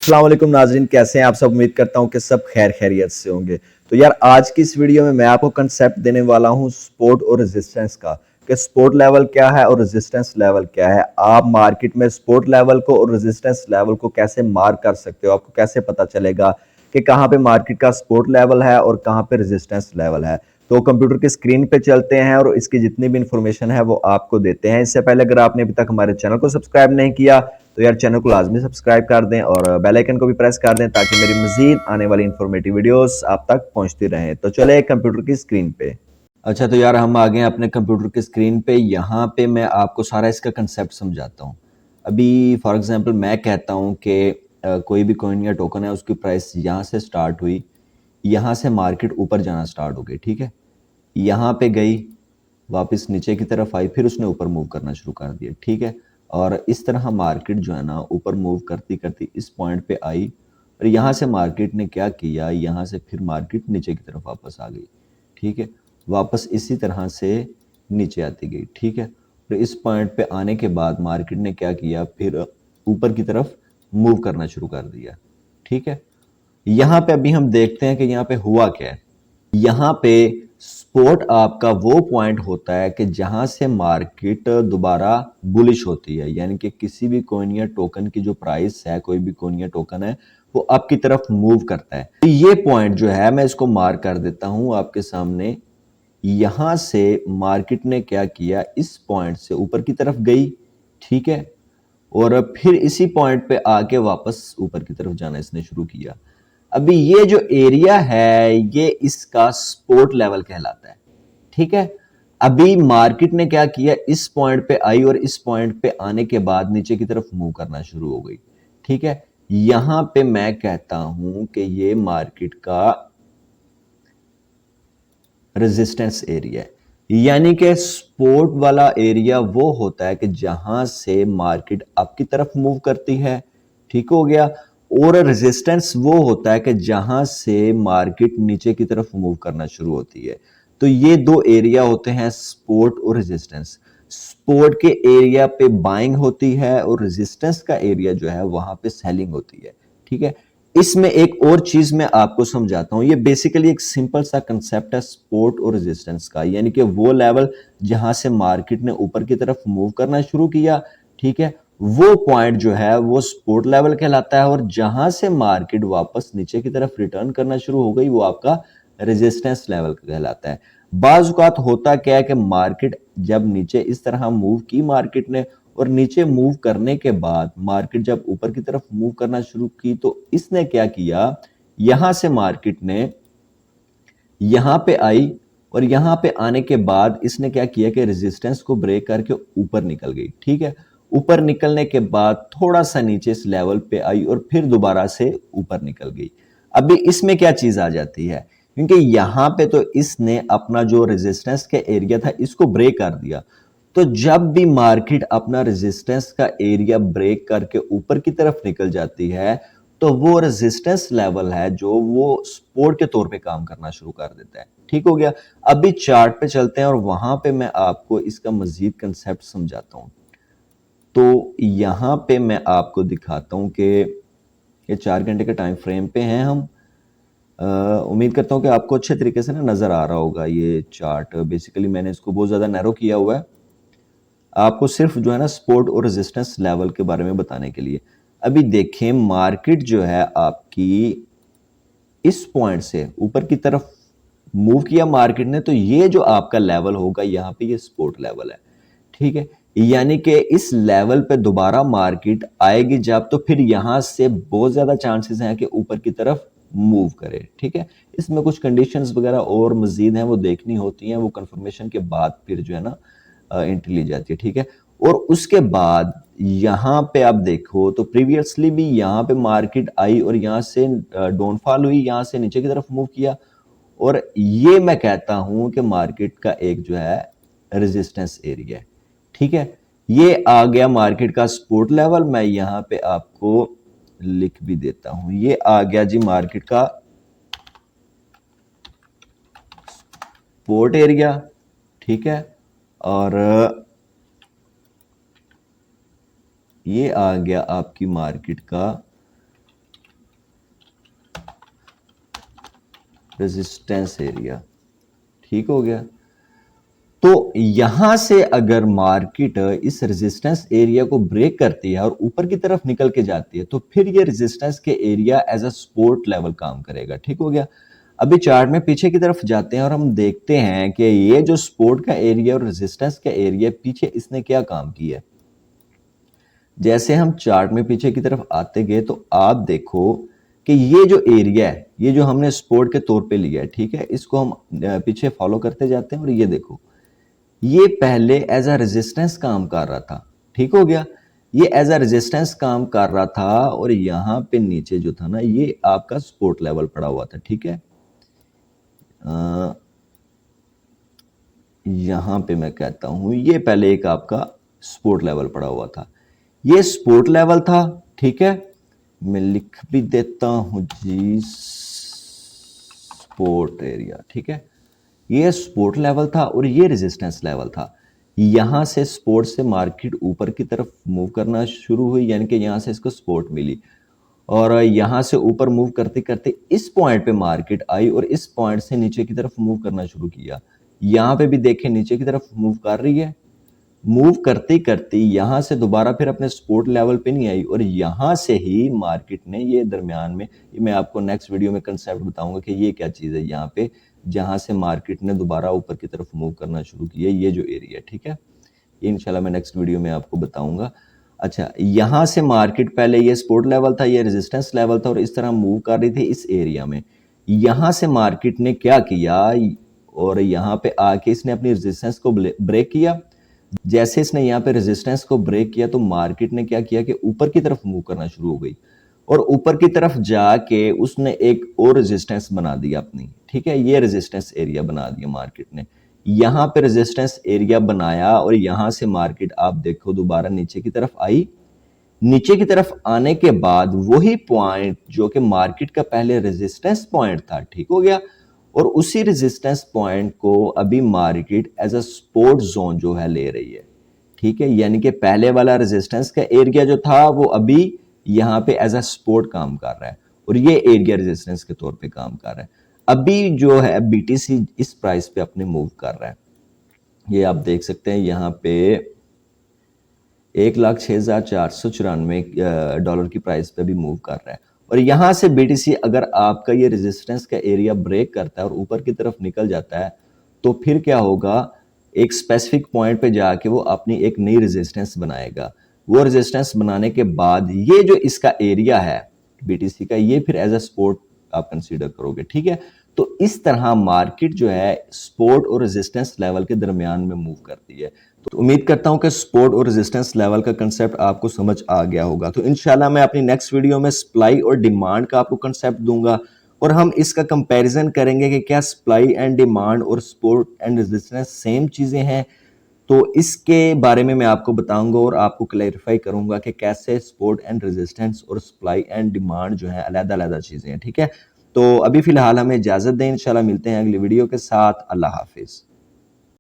अस्सलाम वालेकुम नाजरीन, कैसे हैं आप सब। उम्मीद करता हूं कि सब खैर खैरियत से होंगे। तो यार आज की इस वीडियो में मैं आपको कंसेप्ट देने वाला हूं सपोर्ट और रेजिस्टेंस का, कि सपोर्ट लेवल क्या है और रेजिस्टेंस लेवल क्या है। आप मार्केट में सपोर्ट लेवल को और रेजिस्टेंस लेवल को कैसे मार्क कर सकते हो, आपको कैसे पता चलेगा कि कहाँ पे मार्केट का सपोर्ट लेवल है और कहाँ पे रेजिस्टेंस लेवल है। तो कंप्यूटर की स्क्रीन पे चलते हैं और इसकी जितनी भी इंफॉर्मेशन है वो आपको देते हैं। इससे पहले अगर आपने अभी तक हमारे चैनल को सब्सक्राइब नहीं किया तो यार चैनल को लाजमी सब्सक्राइब कर दें और बेल आइकन को भी प्रेस कर दें ताकि मेरी मजीद आने वाली इंफॉर्मेटिव वीडियोस आप तक पहुंचती रहें। तो चले कंप्यूटर की स्क्रीन पे। अच्छा, तो यार हम आ गए अपने कंप्यूटर की स्क्रीन पे। यहाँ पे मैं आपको सारा इसका कंसेप्ट समझाता हूँ। अभी फॉर एग्जांपल मैं कहता हूँ कि कोई भी कॉइन या टोकन है, उसकी प्राइस यहाँ से स्टार्ट हुई, यहाँ से मार्केट ऊपर जाना स्टार्ट हो गई, ठीक है। यहाँ पे गई, वापस नीचे की तरफ आई, फिर उसने ऊपर मूव करना शुरू कर दिया, ठीक है। और इस तरह मार्केट जो है ना ऊपर मूव करती करती इस पॉइंट पे आई और यहाँ से मार्केट ने क्या किया, यहाँ से फिर मार्केट नीचे की तरफ वापस आ गई, ठीक है। वापस इसी तरह से नीचे आती गई, ठीक है। और इस पॉइंट पे आने के बाद मार्केट ने क्या किया, फिर ऊपर की तरफ मूव करना शुरू कर दिया, ठीक है। यहाँ पे अभी हम देखते हैं कि यहाँ पे हुआ क्या है। यहाँ पे सपोर्ट आपका वो पॉइंट होता है कि जहां से मार्केट दोबारा बुलिश होती है, यानी कि किसी भी कॉइन या टोकन की जो प्राइस है, कोई भी कॉइन या टोकन है, वो आपकी तरफ मूव करता है। तो ये पॉइंट जो है मैं इसको मार्क कर देता हूं आपके सामने। यहां से मार्केट ने क्या किया, इस पॉइंट से ऊपर की तरफ गई, ठीक है। और फिर इसी पॉइंट पे आके वापस ऊपर की तरफ जाना इसने शुरू किया। अभी ये जो एरिया है ये इसका सपोर्ट लेवल कहलाता है, ठीक है। अभी मार्केट ने क्या किया, इस पॉइंट पे आई और इस पॉइंट पे आने के बाद नीचे की तरफ मूव करना शुरू हो गई, ठीक है। यहां पे मैं कहता हूं कि ये मार्केट का रेजिस्टेंस एरिया है, यानी कि सपोर्ट वाला एरिया वो होता है कि जहां से मार्केट आपकी तरफ मूव करती है, ठीक हो गया। और रेजिस्टेंस वो होता है कि जहां से मार्केट नीचे की तरफ मूव करना शुरू होती है। तो ये दो एरिया होते हैं, सपोर्ट और रेजिस्टेंस। सपोर्ट के एरिया पे बाइंग होती है और रेजिस्टेंस का एरिया जो है वहां पे सेलिंग होती है, ठीक है। इसमें एक और चीज मैं आपको समझाता हूं। ये बेसिकली एक सिंपल सा कंसेप्ट है सपोर्ट और रेजिस्टेंस का, यानी कि वो लेवल जहां से मार्केट ने ऊपर की तरफ मूव करना शुरू किया, ठीक है, वो पॉइंट जो है वो सपोर्ट लेवल कहलाता है। और जहां से मार्केट वापस नीचे की तरफ रिटर्न करना शुरू हो गई वो आपका रेजिस्टेंस लेवल कहलाता है। बाज़ औक़ात होता क्या है कि मार्केट जब नीचे इस तरह मूव की मार्केट ने, और नीचे मूव करने के बाद मार्केट जब ऊपर की तरफ मूव करना शुरू की, तो इसने क्या किया, यहां से मार्केट ने यहां पे आई और यहां पे आने के बाद इसने क्या किया कि रेजिस्टेंस को ब्रेक करके ऊपर निकल गई, ठीक है। ऊपर निकलने के बाद थोड़ा सा नीचे इस लेवल पे आई और फिर दोबारा से ऊपर निकल गई। अभी इसमें क्या चीज आ जाती है, क्योंकि यहां पे तो इसने अपना जो रेजिस्टेंस का एरिया था इसको ब्रेक कर दिया। तो जब भी मार्केट अपना रेजिस्टेंस का एरिया ब्रेक करके ऊपर की तरफ निकल जाती है, तो वो रेजिस्टेंस लेवल है जो वो सपोर्ट के तौर पे काम करना शुरू कर देता है, ठीक हो गया। अभी चार्ट पे चलते हैं और वहां पे मैं आपको इसका मजीद कंसेप्ट समझाता हूं। तो यहां पे मैं आपको दिखाता हूं कि ये 4 घंटे के टाइम फ्रेम पे हैं हम। उम्मीद करता हूं कि आपको अच्छे तरीके से ना नजर आ रहा होगा ये चार्ट। बेसिकली मैंने इसको बहुत ज्यादा नैरो किया हुआ है आपको सिर्फ जो है ना सपोर्ट और रेजिस्टेंस लेवल के बारे में बताने के लिए। अभी देखें मार्केट जो है आपकी इस पॉइंट से ऊपर की तरफ मूव किया मार्केट ने, तो ये जो आपका लेवल होगा यहाँ पे ये सपोर्ट लेवल है, ठीक है। यानी कि इस लेवल पे दोबारा मार्केट आएगी जब, तो फिर यहां से बहुत ज्यादा चांसेस हैं कि ऊपर की तरफ मूव करे, ठीक है। इसमें कुछ कंडीशंस वगैरह और मजीद हैं वो देखनी होती हैं, वो कंफर्मेशन के बाद फिर जो है ना एंट्री ली जाती है, ठीक है। और उसके बाद यहां पे आप देखो तो प्रीवियसली भी यहां पे मार्केट आई और यहां से डाउनफॉल हुई, यहां से नीचे की तरफ मूव किया। और ये मैं कहता हूं कि मार्केट का एक जो है रेजिस्टेंस एरिया है, ठीक है। ये आ गया मार्केट का सपोर्ट लेवल। मैं यहां पे आपको लिख भी देता हूं, ये आ गया जी मार्केट का सपोर्ट एरिया, ठीक है। और ये आ गया आपकी मार्केट का रेजिस्टेंस एरिया, ठीक हो गया। तो यहां से अगर मार्केट इस रेजिस्टेंस एरिया को ब्रेक करती है और ऊपर की तरफ निकल के जाती है तो फिर ये रेजिस्टेंस के area as a support level काम करेगा, ठीक हो गया। अभी चार्ट में पीछे की तरफ जाते हैं और हम देखते हैं कि ये जो सपोर्ट का एरिया और रेजिस्टेंस का एरिया पीछे इसने क्या काम किया। जैसे हम चार्ट में पीछे की तरफ आते गए तो आप देखो कि ये जो एरिया है, ये जो हमने सपोर्ट के तौर पे लिया है, ठीक है, इसको हम पीछे फॉलो करते जाते हैं और ये देखो ये पहले एज अ रेजिस्टेंस काम कर रहा था, ठीक हो गया। ये एज अ रेजिस्टेंस काम कर रहा था और यहां पे नीचे जो था ना ये आपका सपोर्ट लेवल पड़ा हुआ था, ठीक है। यहां पे मैं कहता हूं ये पहले एक आपका सपोर्ट लेवल पड़ा हुआ था, ये सपोर्ट लेवल था, ठीक है। मैं लिख भी देता हूं जी सपोर्ट एरिया, ठीक है। ये सपोर्ट लेवल था और ये रेजिस्टेंस लेवल था। यहां से सपोर्ट से मार्केट ऊपर की तरफ मूव करना शुरू हुई, यानी कि यहां से इसको सपोर्ट मिली और यहां से ऊपर मूव करते करते इस पॉइंट पे मार्केट आई और इस पॉइंट से नीचे की तरफ मूव करना शुरू किया। यहां पे भी देखें नीचे की तरफ मूव कर रही है, मूव करते करते यहां से दोबारा फिर अपने सपोर्ट लेवल पे नहीं आई और यहां से ही मार्केट ने ये दरमियान में, ये मैं आपको नेक्स्ट वीडियो में कंसेप्ट बताऊंगा कि ये क्या चीज है यहाँ पे, जहां से मार्केट ने दोबारा ऊपर की तरफ मूव करना शुरू किया, ये जो एरिया, ठीक है। ये इंशाल्लाह मैं नेक्स्ट वीडियो में आपको बताऊंगा। अच्छा, यहां से मार्केट पहले ये सपोर्ट लेवल था, ये रेजिस्टेंस लेवल था और इस तरह मूव कर रही थी इस एरिया में। यहां से मार्केट ने क्या किया और यहां पे आके इसने अपनी रेजिस्टेंस को ब्रेक किया। जैसे इसने यहाँ पे रेजिस्टेंस को ब्रेक किया तो मार्केट ने क्या किया कि ऊपर की तरफ मूव करना शुरू हो गई और ऊपर की तरफ जाके उसने एक और रेजिस्टेंस बना दिया अपनी, ठीक है। ये रेजिस्टेंस एरिया बना दिया मार्केट ने, यहां पे रेजिस्टेंस एरिया बनाया और यहां से मार्केट आप देखो दोबारा नीचे की तरफ आई। नीचे की तरफ आने के बाद वही पॉइंट जो कि मार्केट का पहले रेजिस्टेंस पॉइंट था, ठीक हो गया, और उसी रेजिस्टेंस पॉइंट को अभी market as a support zone जो है ले रही है, ठीक है। यानी कि पहले वाला रेजिस्टेंस का एरिया जो था वो अभी यहां पे एज अ सपोर्ट काम कर रहा है और ये एरिया रेजिस्टेंस के तौर पे काम कर रहा है। अभी जो है बीटीसी इस प्राइस पे अपने मूव कर रहा है, ये आप देख सकते हैं यहाँ पे 1,06,494 डॉलर की प्राइस पे भी मूव कर रहा है और यहां से बीटीसी अगर आपका ये रेजिस्टेंस का एरिया ब्रेक करता है और ऊपर की तरफ निकल जाता है तो फिर क्या होगा, एक स्पेसिफिक पॉइंट पे जाके वो अपनी एक नई रेजिस्टेंस बनाएगा। वो रेजिस्टेंस बनाने के बाद ये जो इसका एरिया है बीटीसी का, ये फिर एज अ सपोर्ट आप कंसीडर करोगे, ठीक है। तो इस तरह मार्केट जो है सपोर्ट और रेजिस्टेंस लेवल के दरमियान में मूव करती है। तो उम्मीद करता हूं कि सपोर्ट और रेजिस्टेंस लेवल का कंसेप्ट आपको समझ आ गया होगा। तो इंशाल्लाह मैं अपनी नेक्स्ट वीडियो में सप्लाई और डिमांड का आपको कंसेप्ट दूंगा और हम इसका कंपैरिजन करेंगे कि क्या सप्लाई एंड डिमांड और सपोर्ट एंड रेजिस्टेंस सेम चीजें हैं। तो इसके बारे में मैं आपको बताऊंगा और आपको क्लैरिफाई करूंगा कि कैसे सपोर्ट एंड रेजिस्टेंस और सप्लाई एंड डिमांड जो है अलग-अलग चीजें हैं, ठीक है। तो अभी फिलहाल हमें इजाजत दें, इंशाल्लाह मिलते हैं अगली वीडियो के साथ। अल्लाह हाफिज।